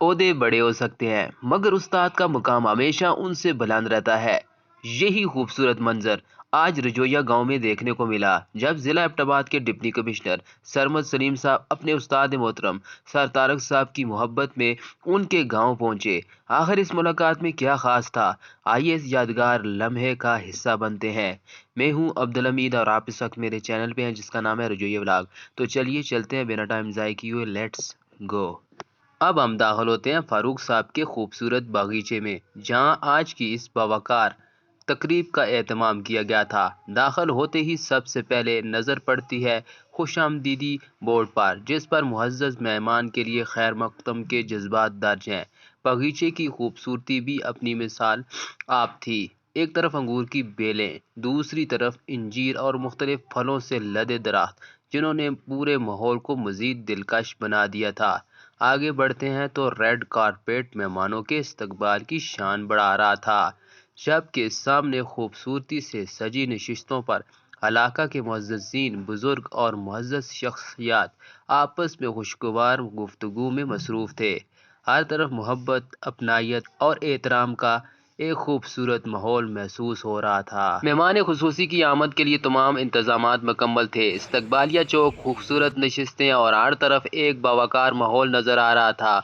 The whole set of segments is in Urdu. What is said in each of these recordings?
عہدے بڑے ہو سکتے ہیں مگر استاد کا مقام ہمیشہ ان سے بلند رہتا ہے۔ یہی خوبصورت منظر آج رجویہ گاؤں میں دیکھنے کو ملا جب ضلع ایبٹ آباد کے ڈپٹی کمشنر سرمد سلیم صاحب اپنے استاد محترم سر طارق صاحب کی محبت میں ان کے گاؤں پہنچے۔ آخر اس ملاقات میں کیا خاص تھا، آئیے اس یادگار لمحے کا حصہ بنتے ہیں۔ میں ہوں عبدالحمید اور آپ اس وقت میرے چینل پہ ہیں جس کا نام ہے رجویہ ولاگ۔ تو چلیے چلتے ہیں بنا ٹائم ضائع کیے، لیٹس گو۔ اب ہم داخل ہوتے ہیں فاروق صاحب کے خوبصورت باغیچے میں جہاں آج کی اس باوقار تقریب کا اہتمام کیا گیا تھا۔ داخل ہوتے ہی سب سے پہلے نظر پڑتی ہے خوش آمدیدی بورڈ پر جس پر معزز مہمان کے لیے خیر مقدم کے جذبات درج ہیں۔ باغیچے کی خوبصورتی بھی اپنی مثال آپ تھی، ایک طرف انگور کی بیلیں، دوسری طرف انجیر اور مختلف پھلوں سے لدے درخت جنہوں نے پورے ماحول کو مزید دلکش بنا دیا تھا۔ آگے بڑھتے ہیں تو ریڈ کارپیٹ مہمانوں کے استقبال کی شان بڑھا رہا تھا، جبکہ سامنے خوبصورتی سے سجی نشستوں پر علاقہ کے معززین، بزرگ اور معزز شخصیات آپس میں خوشگوار گفتگو میں مصروف تھے۔ ہر طرف محبت، اپنائیت اور احترام کا ایک خوبصورت ماحول محسوس ہو رہا تھا۔ مہمان خصوصی کی آمد کے لیے تمام انتظامات مکمل تھے۔ استقبالیہ چوک، خوبصورت نشستیں اور ہر طرف ایک باوقار ماحول نظر آ رہا تھا۔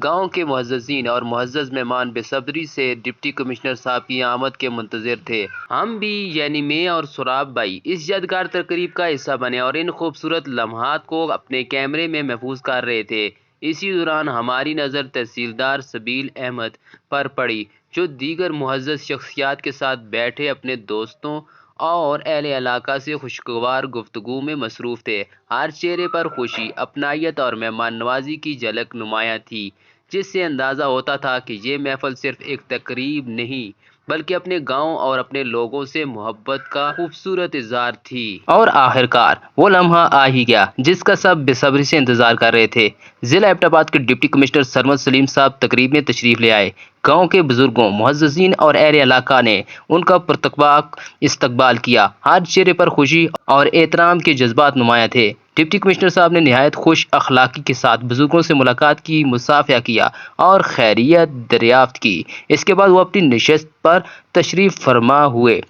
گاؤں کے معززین اور معزز مہمان بے صبری سے ڈپٹی کمشنر صاحب کی آمد کے منتظر تھے۔ ہم بھی یعنی میں اور سراب بھائی اس یادگار تقریب کا حصہ بنے اور ان خوبصورت لمحات کو اپنے کیمرے میں محفوظ کر رہے تھے۔ اسی دوران ہماری نظر تحصیلدار سبیل احمد پر پڑی جو دیگر معزز شخصیات کے ساتھ بیٹھے اپنے دوستوں اور اہل علاقہ سے خوشگوار گفتگو میں مصروف تھے۔ ہر چہرے پر خوشی، اپنائیت اور مہمان نوازی کی جھلک نمایاں تھی، جس سے اندازہ ہوتا تھا کہ یہ محفل صرف ایک تقریب نہیں بلکہ اپنے گاؤں اور اپنے لوگوں سے محبت کا خوبصورت اظہار تھی۔ اور آخرکار وہ لمحہ آ ہی گیا جس کا سب بے صبری سے انتظار کر رہے تھے۔ ضلع ایبٹ آباد کے ڈپٹی کمشنر سرمد سلیم صاحب تقریب میں تشریف لے آئے۔ گاؤں کے بزرگوں، معززین اور اہل علاقہ نے ان کا پرتپاک استقبال کیا۔ ہر چہرے پر خوشی اور احترام کے جذبات نمایاں تھے۔ ڈپٹی کمشنر صاحب نے نہایت خوش اخلاقی کے ساتھ بزرگوں سے ملاقات کی، مصافحہ کیا اور خیریت دریافت کی۔ اس کے بعد وہ اپنی نشست پر تشریف فرما ہوئے۔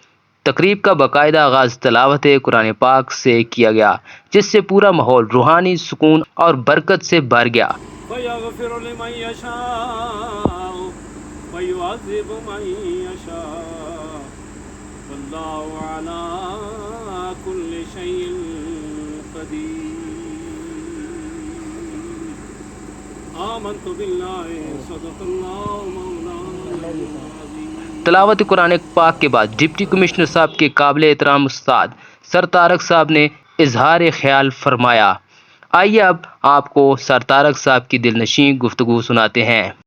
تقریب کا باقاعدہ آغاز تلاوت قرآن پاک سے کیا گیا جس سے پورا ماحول روحانی سکون اور برکت سے بھر گیا۔ فَيَغْفِرُ لِمَن يَشَاءُ وَيُعَذِّبُ مَن يَشَاءُ وَاللَّهُ عَلَىٰ كُلِّ شَيْءٍ قَدِيرٌ۔ آمنتُ بِاللَّهِ صَدَقَ اللَّهُ مَوْلَانَا الْعَظِيمُ۔ تلاوت قرآن پاک کے بعد ڈپٹی کمشنر صاحب کے قابل احترام استاد سر طارق صاحب نے اظہار خیال فرمایا۔ آئیے اب آپ کو سر طارق صاحب کی دلنشین گفتگو سناتے ہیں۔